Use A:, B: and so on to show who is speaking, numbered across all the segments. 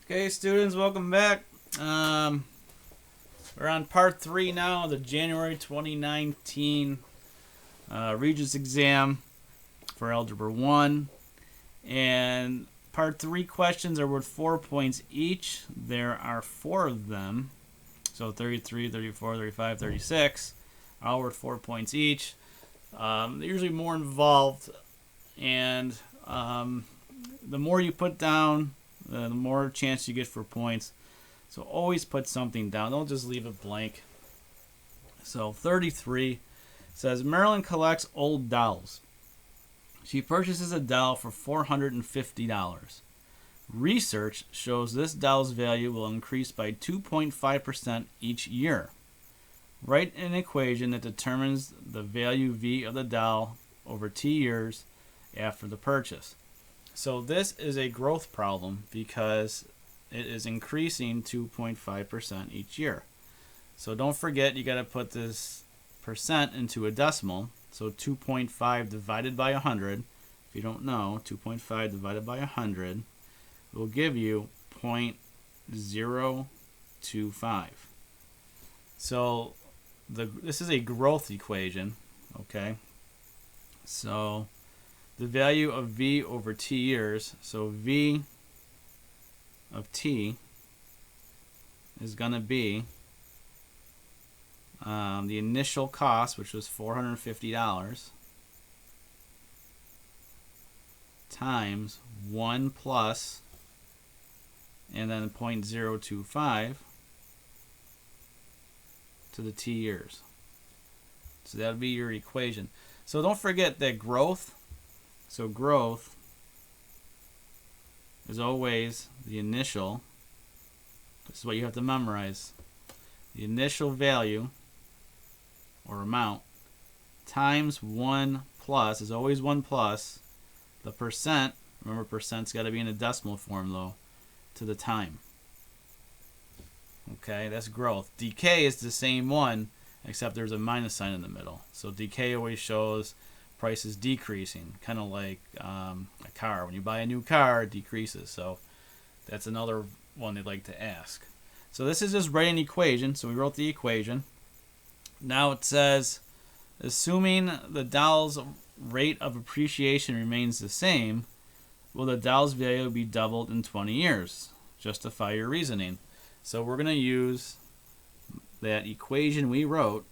A: Okay, students, welcome back. We're on part 3 now, the January 2019 Regents exam for Algebra 1. And part 3 questions are worth 4 points each. There are 4 of them. So 33, 34, 35, 36, all worth 4 points each. They're usually more involved, and the more you put down, the more chance you get for points. So always put something down. Don't just leave it blank. So 33 says Marilyn collects old dolls. She purchases a doll for $450. Research shows this doll's value will increase by 2.5% each year. Write an equation that determines the value V of the doll over T years after the purchase. So this is a growth problem because it is increasing 2.5% each year. So don't forget, you got to put this percent into a decimal. So 2.5 divided by 100, if you don't know, 2.5 divided by 100 will give you 0.025. So this is a growth equation, okay? So the value of V over T years, so V of T is going to be the initial cost, which was $450, times 1 plus, and then 0.025 to the T years. So that would be your equation. So don't forget that growth is always the initial. This is what you have to memorize. The initial value or amount times 1 plus is always 1 plus the percent. Remember, percent's got to be in a decimal form though, to the time. Okay, that's growth. Decay is the same one, except there's a minus sign in the middle. So decay always shows prices decreasing, kind of like a car. When you buy a new car, it decreases. So that's another one they'd like to ask. So this is just writing an equation. So we wrote the equation. Now it says, assuming the doll's rate of appreciation remains the same, will the doll's value be doubled in 20 years? Justify your reasoning. So we're going to use that equation we wrote.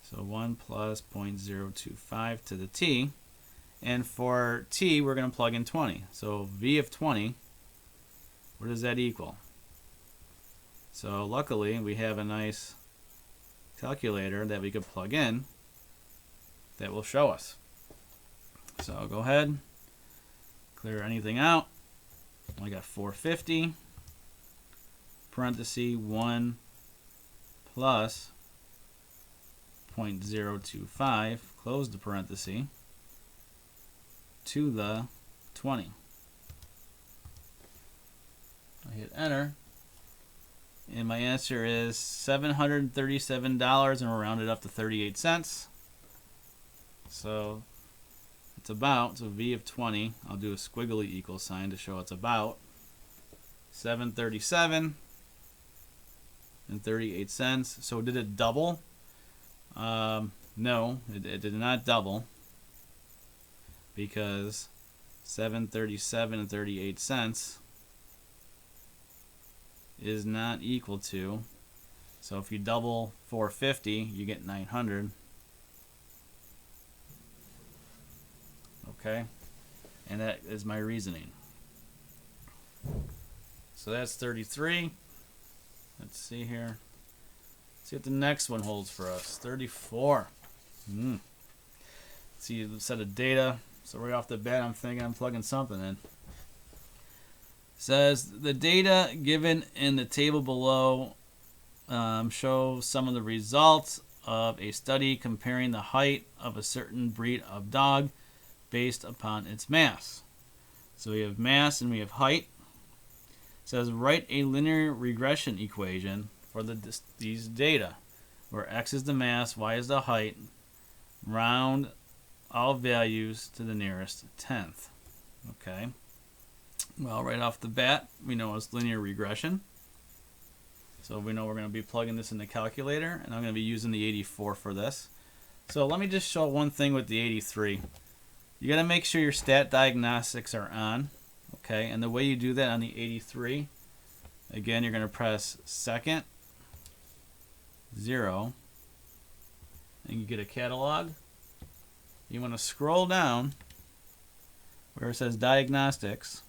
A: So 1 plus 0.025 to the T. And for T, we're going to plug in 20. So V of 20, what does that equal? So luckily, we have a nice calculator that we could plug in that will show us. So I'll go ahead, clear anything out. I got 450, parenthesis 1 plus 0.025, close the parenthesis, to the 20. I hit enter, and my answer is $737, and we'll round it up to 38 cents. So it's about, so V of 20, I'll do a squiggly equal sign to show it's about $737 and 38 cents. So did it double? No, it did not double, because $737 and 38 cents is not equal to, so if you double 450, you get 900. Okay, and that is my reasoning. So that's 33. Let's see here. Let's see what the next one holds for us. 34. See a set of data. So right off the bat, I'm thinking I'm plugging something in. Says the data given in the table below show some of the results of a study comparing the height of a certain breed of dog based upon its mass. So we have mass and we have height. It says write a linear regression equation for these data, where x is the mass, y is the height. Round all values to the nearest tenth. Okay. Well, right off the bat, we know it's linear regression. So we know we're going to be plugging this in the calculator, and I'm going to be using the 84 for this. So let me just show one thing with the 83. You got to make sure your stat diagnostics are on. Okay, and the way you do that on the 83, again, you're going to press second, 0, and you get a catalog. You want to scroll down where it says diagnostics.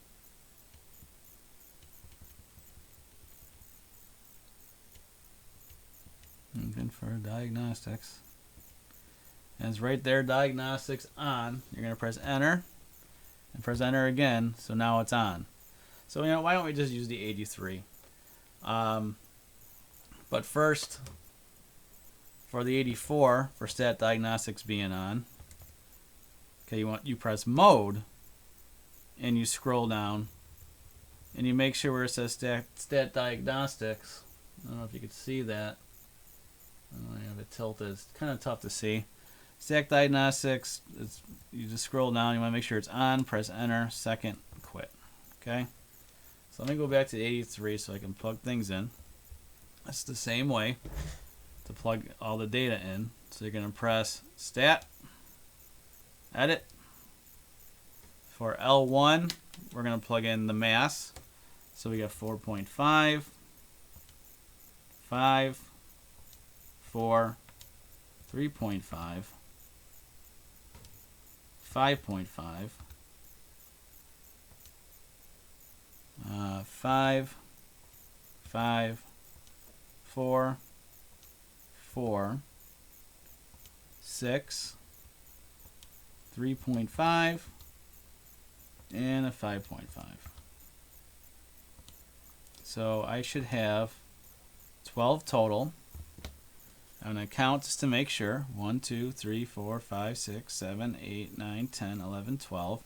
A: Looking for diagnostics. And it's right there, diagnostics on. You're going to press enter and press enter again, so now it's on. So why don't we just use the 83? But first, for the 84, for stat diagnostics being on, okay, you press mode and you scroll down and you make sure where it says stat diagnostics. I don't know if you can see that. I have it tilted. It's kind of tough to see. Stat diagnostics, you just scroll down. You want to make sure it's on. Press enter. Second, quit. Okay. So let me go back to 83 so I can plug things in. That's the same way to plug all the data in. So you're going to press stat, edit. For L1, we're going to plug in the mass. So we got 4.5, 5, 4, 3.5, 5.5, 5, 5, 4, 4, 6, 3.5, and a 5.5. So I should have 12 total. I'm going to count just to make sure. 1, 2, 3, 4, 5, 6, 7, 8, 9, 10, 11, 12.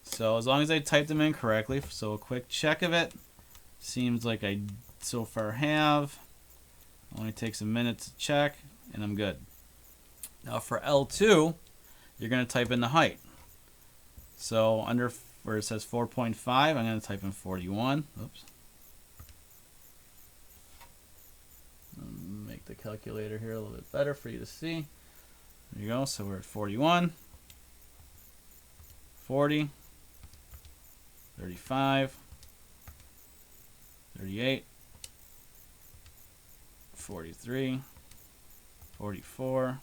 A: So as long as I typed them in correctly, so a quick check of it. Seems like I so far have. Only takes a minute to check, and I'm good. Now for L2, you're going to type in the height. So under where it says 4.5, I'm going to type in 41. Oops. Make the calculator here a little bit better for you to see. There you go. So we're at 41, 40, 35, 38, 43, 44,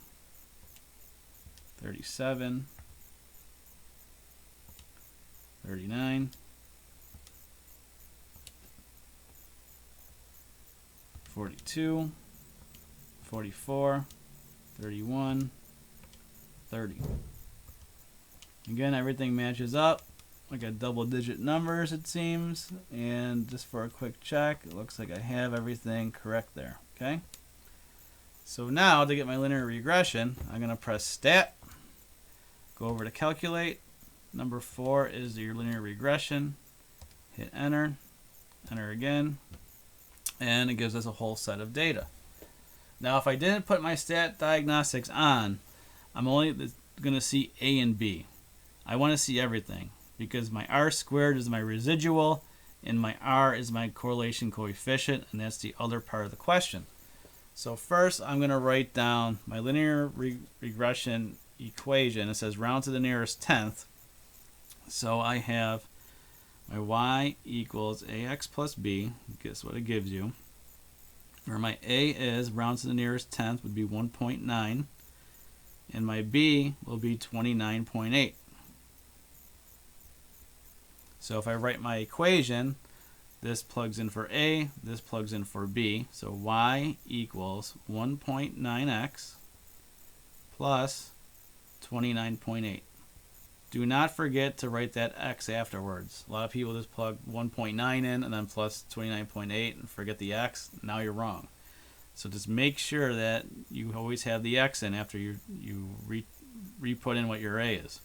A: 37, 39, 42, 44, 31, 30. Again, everything matches up. I got double-digit numbers, it seems. And just for a quick check, it looks like I have everything correct there. Okay. So now, to get my linear regression, I'm going to press Stat, go over to Calculate. Number 4 is your linear regression. Hit Enter. Enter again. And it gives us a whole set of data. Now, if I didn't put my stat diagnostics on, I'm only going to see A and B. I want to see everything because my R squared is my residual and my R is my correlation coefficient, and that's the other part of the question. So first, I'm going to write down my linear regression equation. It says round to the nearest tenth. So I have my y equals ax plus b. Guess what it gives you. Where my a is round to the nearest tenth would be 1.9. And my b will be 29.8. So if I write my equation, this plugs in for a, this plugs in for b. So y equals 1.9x plus 29.8. Do not forget to write that x afterwards. A lot of people just plug 1.9 in and then plus 29.8 and forget the x. Now you're wrong. So just make sure that you always have the x in after you re-put in what your a is.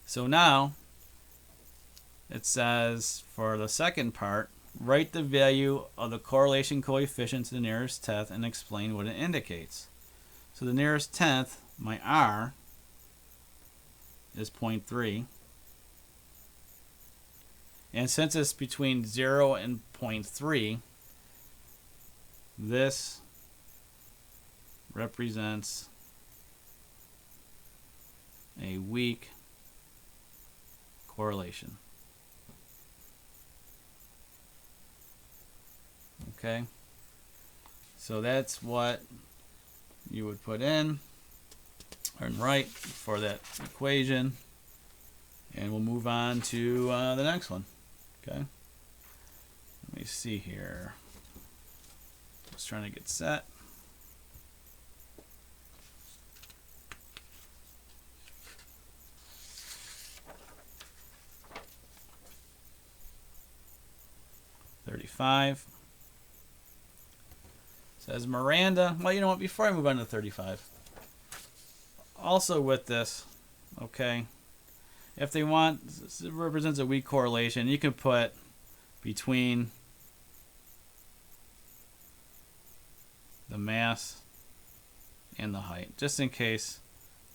A: So now it says for the second part, write the value of the correlation coefficient to the nearest tenth and explain what it indicates. So the nearest tenth, my r, is 0.3. And since it's between 0 and 0.3, this represents a weak correlation. Okay, so that's what you would put in and write for that equation, and we'll move on to the next one. Okay, let me see here. Just trying to get set. $35. Says Miranda. Well, you know what? Before I move on to 35, also with this, okay, if they want, it represents a weak correlation, you can put between the mass and the height, just in case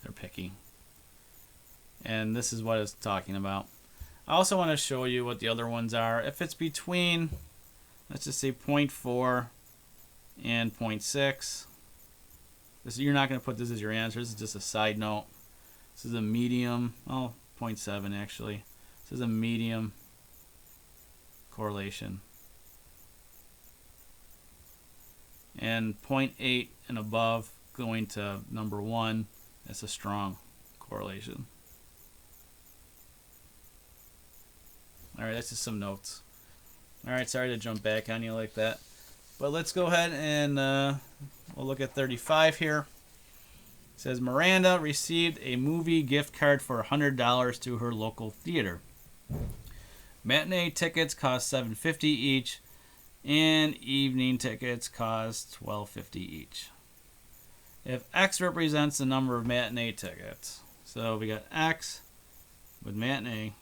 A: they're picky. And this is what it's talking about. I also want to show you what the other ones are. If it's between, let's just say 0.4 and 0.6, you're not going to put this as your answer. This is just a side note. This is a medium, 0.7 actually. This is a medium correlation. And 0.8 and above going to number 1, that's a strong correlation. Alright, that's just some notes. Alright, sorry to jump back on you like that. But let's go ahead and we'll look at 35 here. It says Miranda received a movie gift card for $100 to her local theater. Matinee tickets cost $7.50 each, and evening tickets cost $12.50 each. If X represents the number of matinee tickets, so we got X with matinee,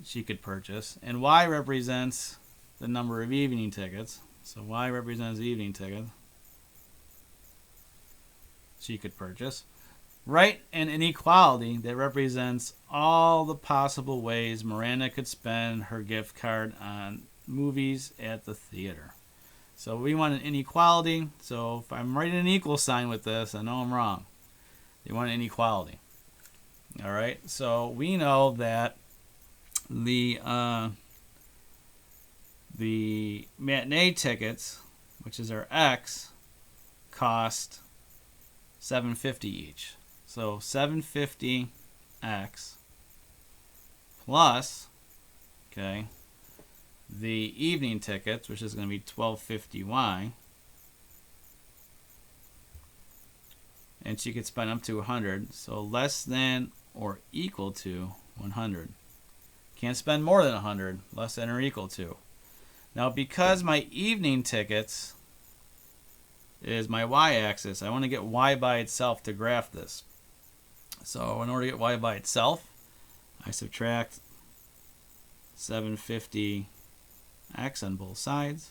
A: she could purchase, and Y represents the number of evening tickets, so Y represents evening tickets, she could purchase. Write an inequality that represents all the possible ways Miranda could spend her gift card on movies at the theater. So we want an inequality, so if I'm writing an equal sign with this, I know I'm wrong. You want an inequality. Alright, so we know that the matinee tickets, which is our X, cost $7.50 each. So $7.50 X plus, okay, the evening tickets, which is going to be $12.50 Y, and she could spend up to 100, so less than or equal to 100. Can't spend more than 100, less than or equal to. Now, because my evening tickets is my y-axis, I want to get y by itself to graph this. So in order to get y by itself, I subtract 750 x on both sides.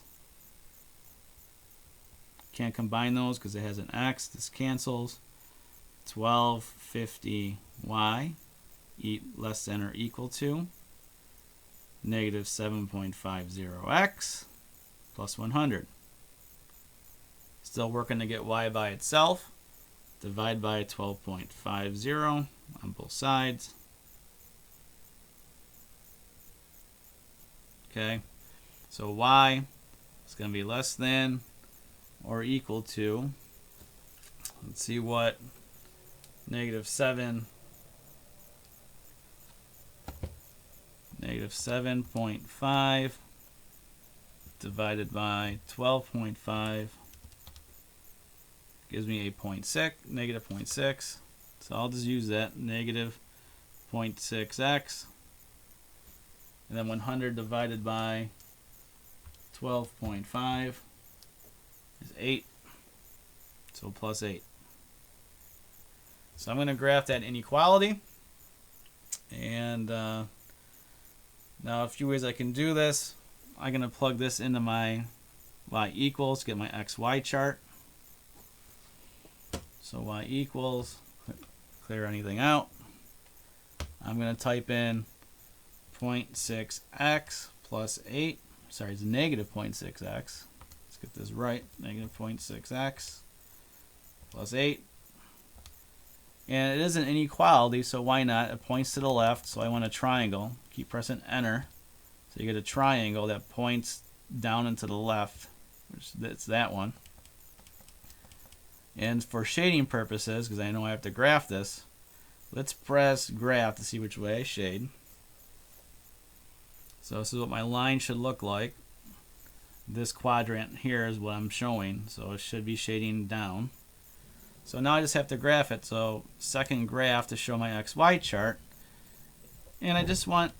A: Can't combine those because it has an x. This cancels. 1250 y less than or equal to negative 7.50x plus 100. Still working to get y by itself. Divide by 12.50 on both sides. Okay, so y is going to be less than or equal to, let's see what negative 7.5 divided by 12.5 gives me a 0.6, negative 0.6. So I'll just use that, negative 0.6x. And then 100 divided by 12.5 is 8. So plus 8. So I'm going to graph that inequality. And now a few ways I can do this. I'm going to plug this into my y equals, get my xy chart. So y equals, clear anything out. I'm going to type in 0.6x plus 8. Sorry, it's negative 0.6x. Let's get this right. Negative 0.6x plus 8. And it is an inequality, so why not? It points to the left, so I want a triangle. Keep pressing enter. So you get a triangle that points down and to the left, which it's that one. And for shading purposes, because I know I have to graph this, let's press graph to see which way I shade. So this is what my line should look like. This quadrant here is what I'm showing, so it should be shading down. So now I just have to graph it. So second graph to show my XY chart. And I just want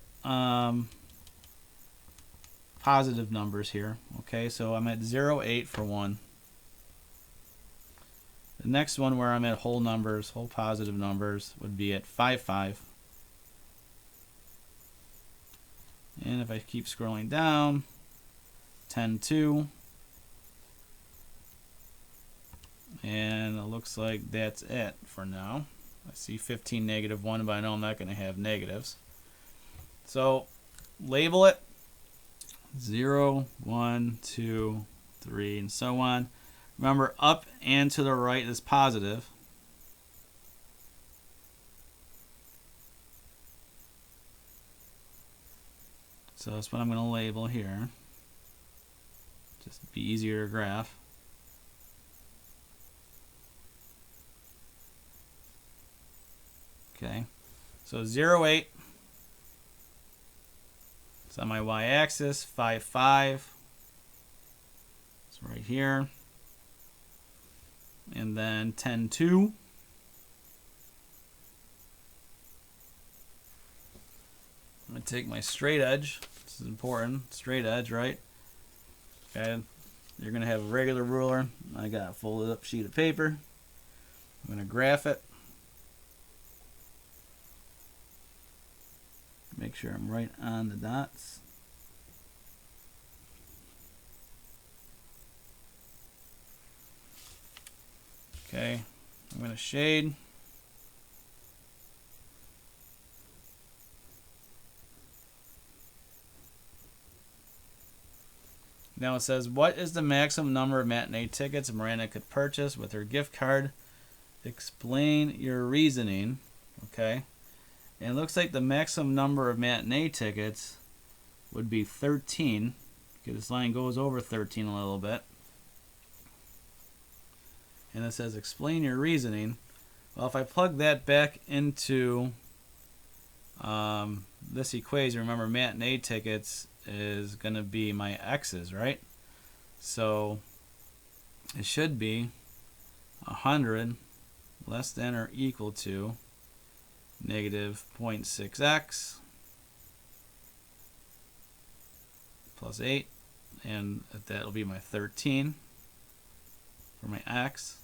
A: positive numbers here. Okay, so I'm at 0, 8 for one. The next one where I'm at whole numbers, whole positive numbers, would be at 5, 5. And if I keep scrolling down, 10, 2. And it looks like that's it for now. I see 15, negative 1, but I know I'm not going to have negatives. So label it 0, 1, 2, 3, and so on. Remember, up and to the right is positive. So that's what I'm going to label here. Just to be easier to graph. Okay, so 0, 8. It's on my y-axis. 5, 5. It's right here. And then 10, 2. I'm going to take my straight edge. This is important. Straight edge, right? Okay. You're going to have a regular ruler. I got a folded up sheet of paper. I'm going to graph it. Make sure I'm right on the dots. Okay, I'm going to shade. Now it says, what is the maximum number of matinee tickets Miranda could purchase with her gift card? Explain your reasoning. Okay. And it looks like the maximum number of matinee tickets would be 13. Okay, this line goes over 13 a little bit. And it says, explain your reasoning. Well, if I plug that back into this equation, remember matinee tickets is going to be my x's, right? So it should be 100 less than or equal to negative 0.6x plus 8, and that'll be my 13 for my x.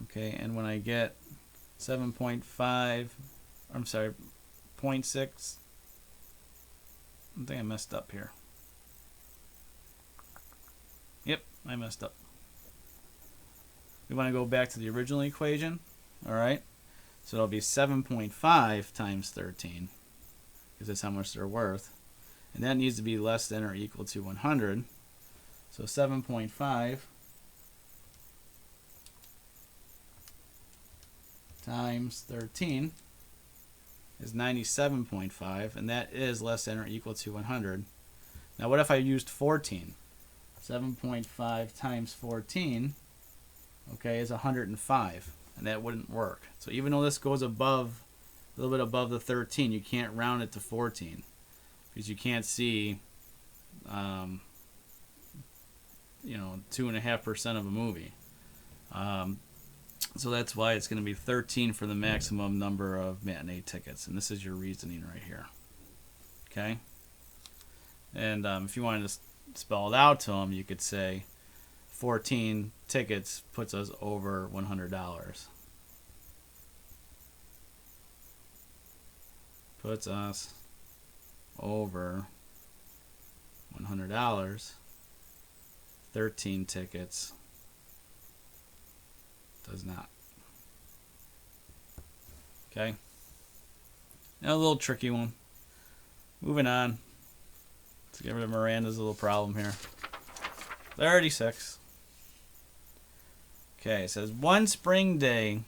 A: Okay, and when I get 7.5, I'm sorry, 0.6, I think I messed up here. Yep, I messed up. We want to go back to the original equation. All right, so it'll be 7.5 times 13, because that's how much they're worth, and that needs to be less than or equal to 100. So 7.5 times 13 is 97.5, and that is less than or equal to 100. Now what if I used 14? 7.5 times 14, okay, is 105, and that wouldn't work. So even though this goes above, a little bit above the 13, you can't round it to 14, because you can't see, 2.5% of a movie. So that's why it's going to be 13 for the maximum number of matinee tickets, and this is your reasoning right here. Okay, and if you wanted to spell it out to them, you could say 14 tickets puts us over $100. Puts us over $100. 13 tickets does not. Okay. Now a little tricky one. Moving on. Let's get rid of Miranda's little problem here. 36. Okay, it says one spring day,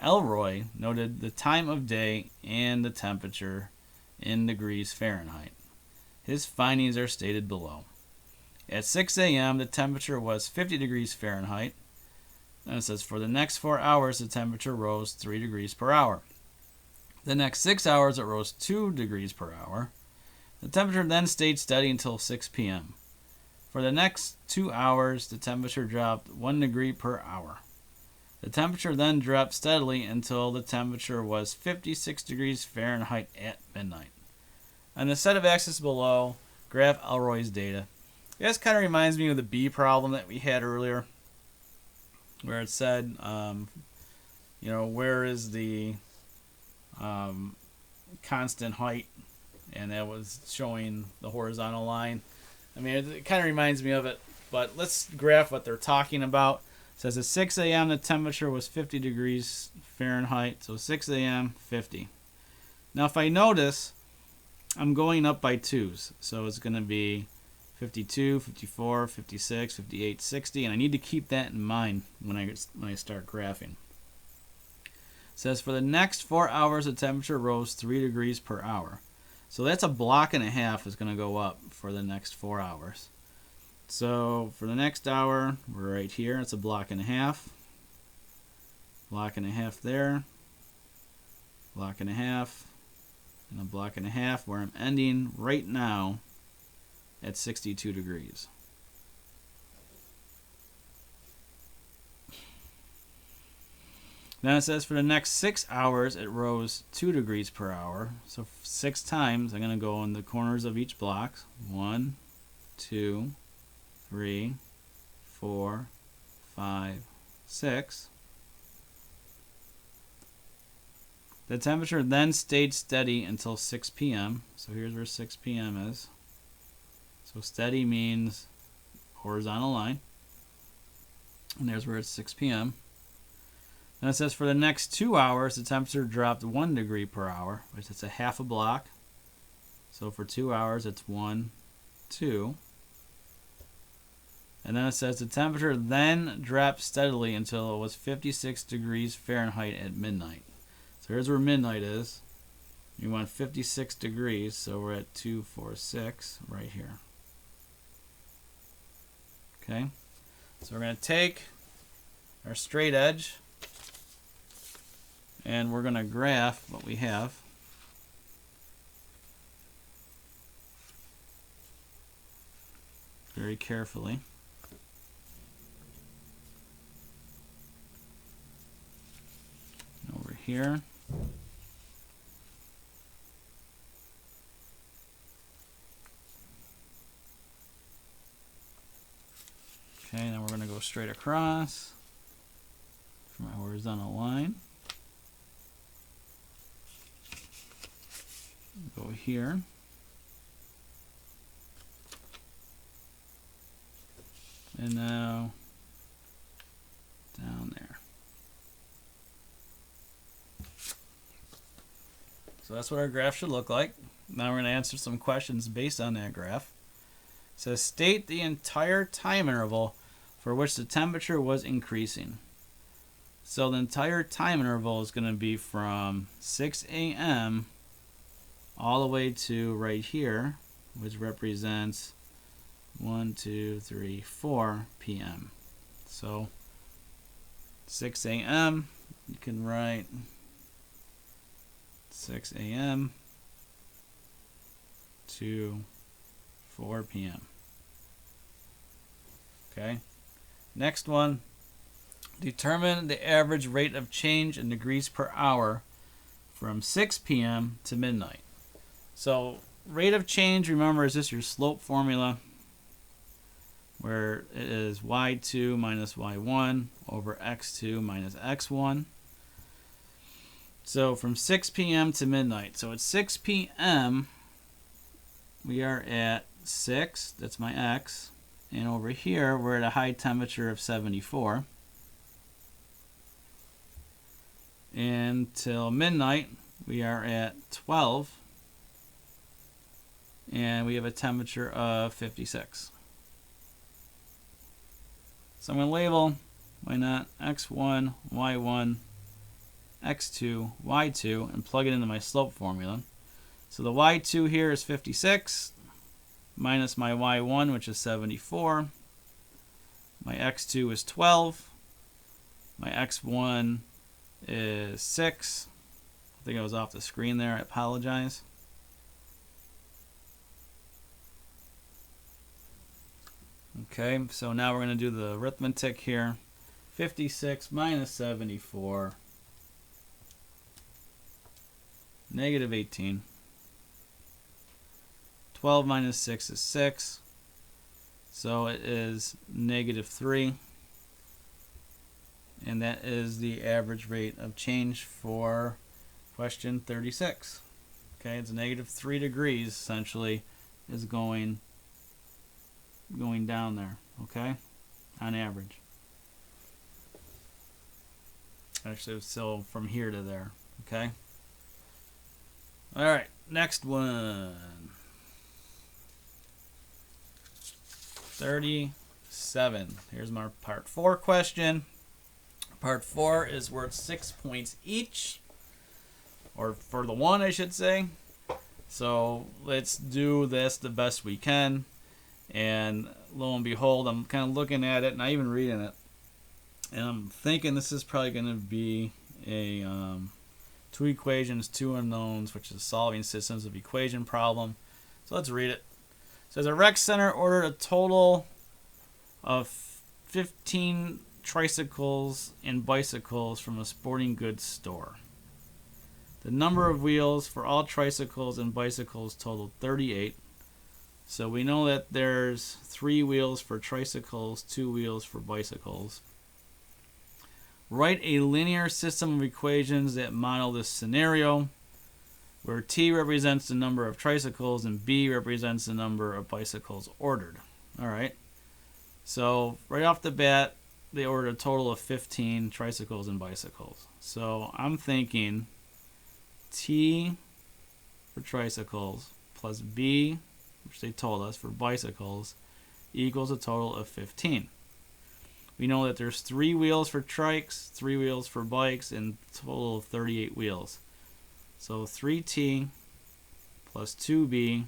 A: Elroy noted the time of day and the temperature in degrees Fahrenheit. His findings are stated below. At 6 a.m., the temperature was 50 degrees Fahrenheit. And it says for the next 4 hours, the temperature rose 3 degrees per hour. The next 6 hours, it rose 2 degrees per hour. The temperature then stayed steady until 6 p.m. For the next 2 hours, the temperature dropped 1 degree per hour. The temperature then dropped steadily until the temperature was 56 degrees Fahrenheit at midnight. On the set of axes below, graph Elroy's data. This kind of reminds me of the B problem that we had earlier, where it said, where is the constant height, and that was showing the horizontal line. I mean, it kind of reminds me of it, but let's graph what they're talking about. It says at 6 a.m. the temperature was 50 degrees Fahrenheit, so 6 a.m. 50. Now if I notice, I'm going up by 2s, so it's going to be 52, 54, 56, 58, 60, and I need to keep that in mind when I start graphing. It says for the next 4 hours the temperature rose 3 degrees per hour. So that's a block and a half is going to go up for the next 4 hours. So for the next hour, we're right here. It's a block and a half. Block and a half there. Block and a half. And a block and a half, where I'm ending right now at 62 degrees. Then it says for the next 6 hours, it rose 2 degrees per hour. So 6 times, I'm going to go in the corners of each block. 1, 2, 3, 4, 5, 6. The temperature then stayed steady until 6 p.m. So here's where 6 p.m. is. So steady means horizontal line. And there's where it's 6 p.m. And it says for the next 2 hours, the temperature dropped 1 degree per hour, which is a half a block. So for 2 hours, it's 1, 2. And then it says the temperature then dropped steadily until it was 56 degrees Fahrenheit at midnight. So here's where midnight is. You want 56 degrees, so we're at 246 right here. Okay, so we're going to take our straight edge and we're going to graph what we have. Very carefully. Over here. Okay, then we're going to go straight across from our horizontal line. Go here. And now down there. So that's what our graph should look like. Now we're going to answer some questions based on that graph. It says state the entire time interval for which the temperature was increasing. So the entire time interval is going to be from 6 a.m. all the way to right here, which represents 1, 2, 3, 4 p.m. So 6 a.m. you can write 6 a.m. to 4 p.m. Okay. Next one, determine the average rate of change in degrees per hour from 6 p.m. to midnight. So rate of change, remember, is just your slope formula, where it is y2 minus y1 over x2 minus x1. So from 6 p.m. to midnight. So at 6 p.m. we are at 6, that's my x, and over here we're at a high temperature of 74. until midnight, we are at 12. And we have a temperature of 56. So I'm going to label, why not, x1, y1, x2, y2, and plug it into my slope formula. So the y2 here is 56, minus my y1, which is 74. My x2 is 12. My x1 is 6. I think I was off the screen there. I apologize. Okay, so now we're going to do the arithmetic here. 56 minus 74, negative 18. 12 minus 6 is 6, so it is negative 3. And that is the average rate of change for question 36. Okay, it's negative 3 degrees essentially is going down there, okay, on average. Actually, so from here to there, okay. All right, next one. 37. Here's my part 4 question. Part 4 is worth 6 points each, or for the one, I should say. So let's do this the best we can. And lo and behold, I'm kind of looking at it, and I even reading it, and I'm thinking this is probably going to be a 2 equations, 2 unknowns, which is solving systems of equation problem. So let's read it. It says a rec center ordered a total of 15 tricycles and bicycles from a sporting goods store. The number of wheels for all tricycles and bicycles totaled 38. So we know that there's 3 wheels for tricycles, 2 wheels for bicycles. Write a linear system of equations that model this scenario, where T represents the number of tricycles and B represents the number of bicycles ordered. All right. So right off the bat, they ordered a total of 15 tricycles and bicycles. So I'm thinking T for tricycles plus B, which they told us for bicycles, equals a total of 15. We know that there's 3 wheels for trikes, 3 wheels for bikes, and a total of 38 wheels. So 3T plus 2B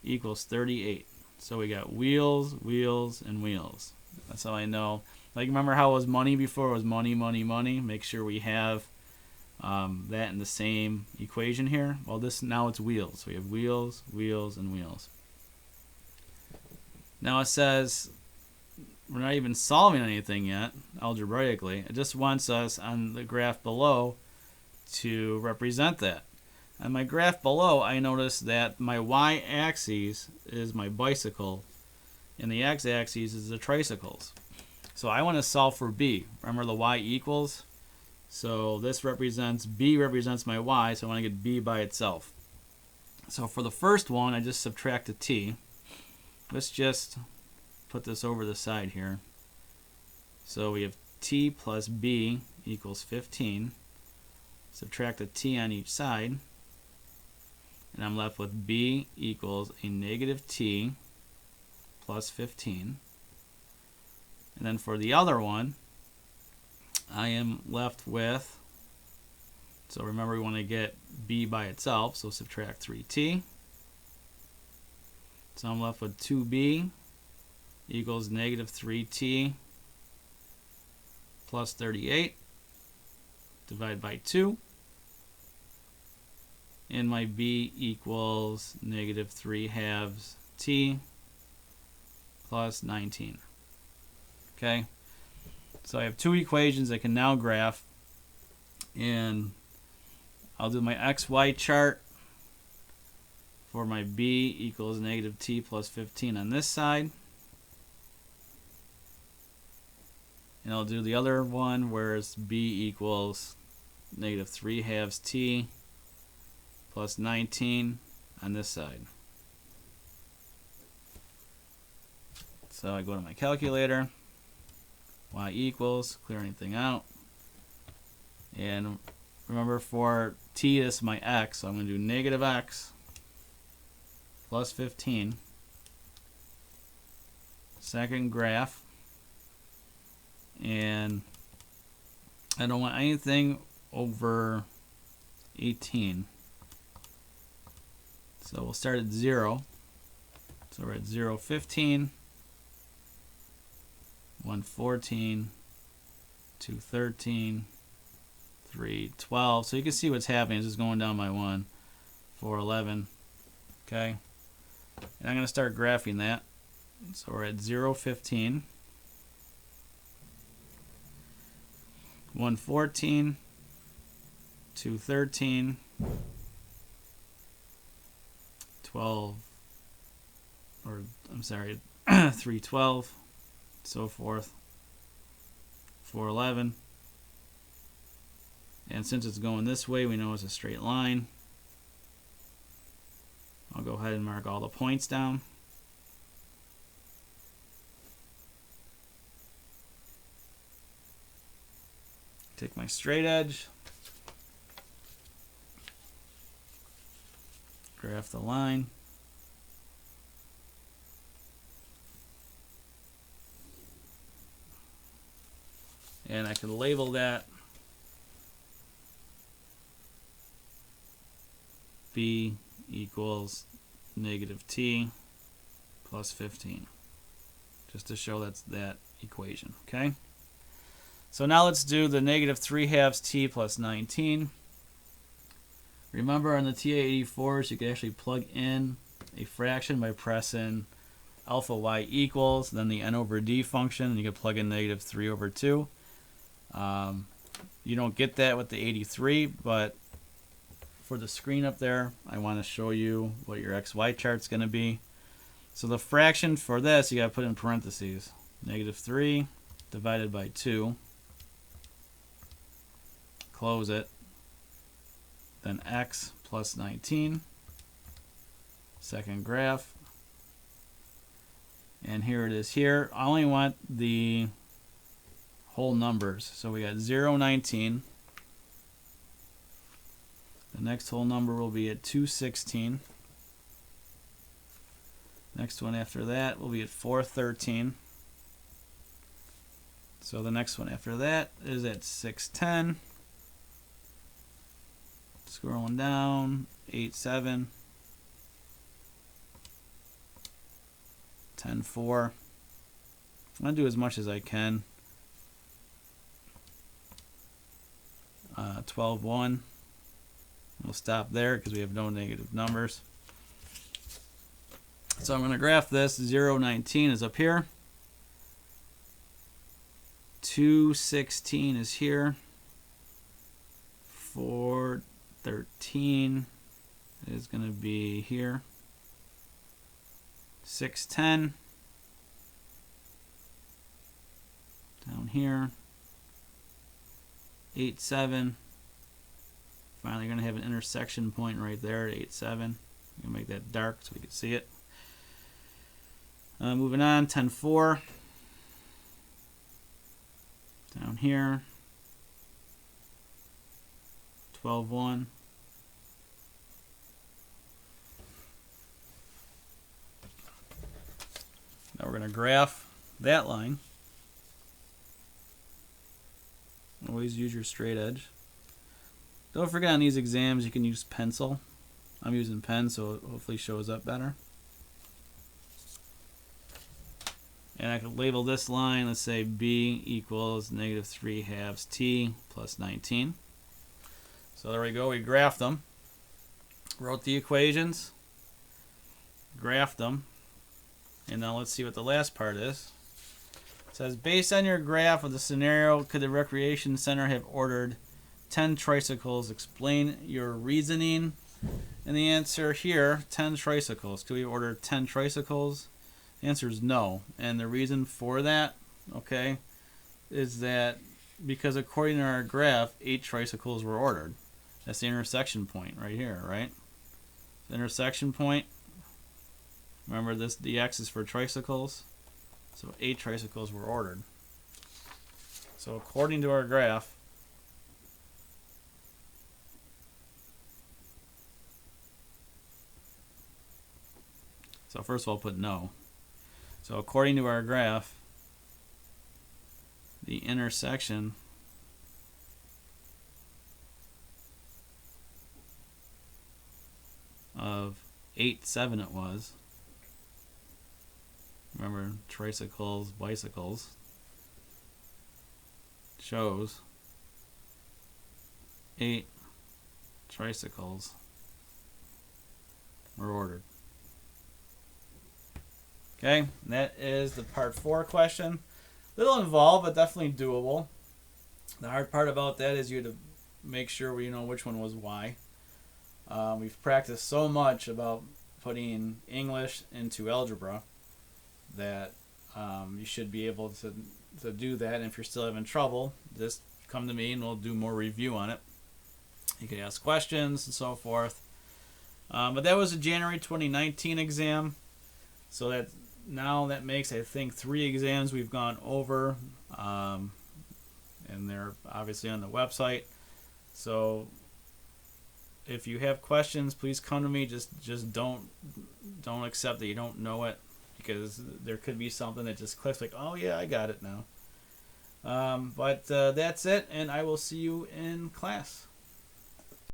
A: equals 38. So we got wheels, wheels, and wheels. That's how I know. Like, remember how it was money before? It was money, money, money. Make sure we have that in the same equation here. Well, now it's wheels. So we have wheels, wheels, and wheels. Now it says we're not even solving anything yet algebraically. It just wants us on the graph below to represent that. On my graph below, I notice that my y-axis is my bicycle and the x-axis is the tricycles. So I want to solve for B. Remember the y equals? So this represents, B represents my y, so I want to get B by itself. So for the first one, I just subtract a t. Let's just put this over the side here. So we have t plus b equals 15. Subtract a t on each side. And I'm left with b equals a negative t plus 15. And then for the other one, I am left with, so remember we want to get b by itself, so subtract 3t. So I'm left with 2b equals negative 3t plus 38. Divide by 2. And my b equals negative 3 halves t plus 19. Okay, so I have 2 equations I can now graph, and I'll do my XY chart for my b equals negative t plus 15 on this side, and I'll do the other one where it's b equals negative 3 halves t plus 19 on this side. So I go to my calculator. Y equals, clear anything out, And remember, for t, this is my x, so I'm going to do negative x plus 15. Second graph. And I don't want anything over 18. So we'll start at 0. So we're at 0, 15, 1, 14, 2, 13, 3, 12. So you can see what's happening. It's just going down by 1, 4, 11. Okay. And I'm going to start graphing that. So we're at 0, 15, 1, 14, 2, 13, 12, or I'm sorry, 3, 12, so forth, 4, 11. And since it's going this way, we know it's a straight line. I'll go ahead and mark all the points down. Take my straight edge, graph the line, and I can label that b equals negative t plus 15, just to show that's that equation. Okay. So now let's do the negative 3/2 t plus 19. Remember, on the TA84s, you can actually plug in a fraction by pressing alpha y equals, then the n over d function, and you can plug in negative 3 over 2. You don't get that with the 83, but for the screen up there, I want to show you what your XY chart's going to be. So the fraction for this, you got to put in parentheses. Negative 3 divided by 2. Close it. Then x plus 19. Second graph. And here it is here. I only want the whole numbers. So we got 0, 19. The next whole number will be at 216. Next one after that will be at 413. So the next one after that is at 610. Scrolling down, 8.7, 10.4. I'm going to do as much as I can. 12.1. We'll stop there because we have no negative numbers. So I'm going to graph this. 0.19 is up here. 2.16 is here. 4.13 is going to be here. 6.10 down here. 8.7. Finally, you're going to have an intersection point right there at 8.7. I'm going to make that dark so we can see it. Moving on, 10.4. Down here. 12.1. Now we're going to graph that line. Always use your straight edge. Don't forget, on these exams you can use pencil. I'm using pen, so it hopefully shows up better. And I can label this line, let's say b equals negative 3/2 t plus 19. So there we go, we graphed them. Wrote the equations, graphed them, and now let's see what the last part is. It says, based on your graph of the scenario, could the recreation center have ordered 10 tricycles? Explain your reasoning. And the answer here, 10 tricycles. Could we order 10 tricycles? The answer is no. And the reason for that, okay, is that because according to our graph, 8 tricycles were ordered. That's the intersection point right here, right? The intersection point. Remember this, the X is for tricycles. So 8 tricycles were ordered. So according to our graph, So first of all, put no. So according to our graph, the intersection of 8, 7 it was. Remember, tricycles, bicycles. Shows 8 tricycles were ordered. Okay, and that is the part 4 question. A little involved, but definitely doable. The hard part about that is you have to make sure we know which one was why. We've practiced so much about putting English into algebra that you should be able to do that. And if you're still having trouble, just come to me and we'll do more review on it. You can ask questions and so forth. But that was a January 2019 exam. So that makes, I think, 3 exams we've gone over. And they're obviously on the website. So if you have questions, please come to me. Just don't accept that you don't know it, because there could be something that just clicks like, oh yeah, I got it now. But that's it, and I will see you in class.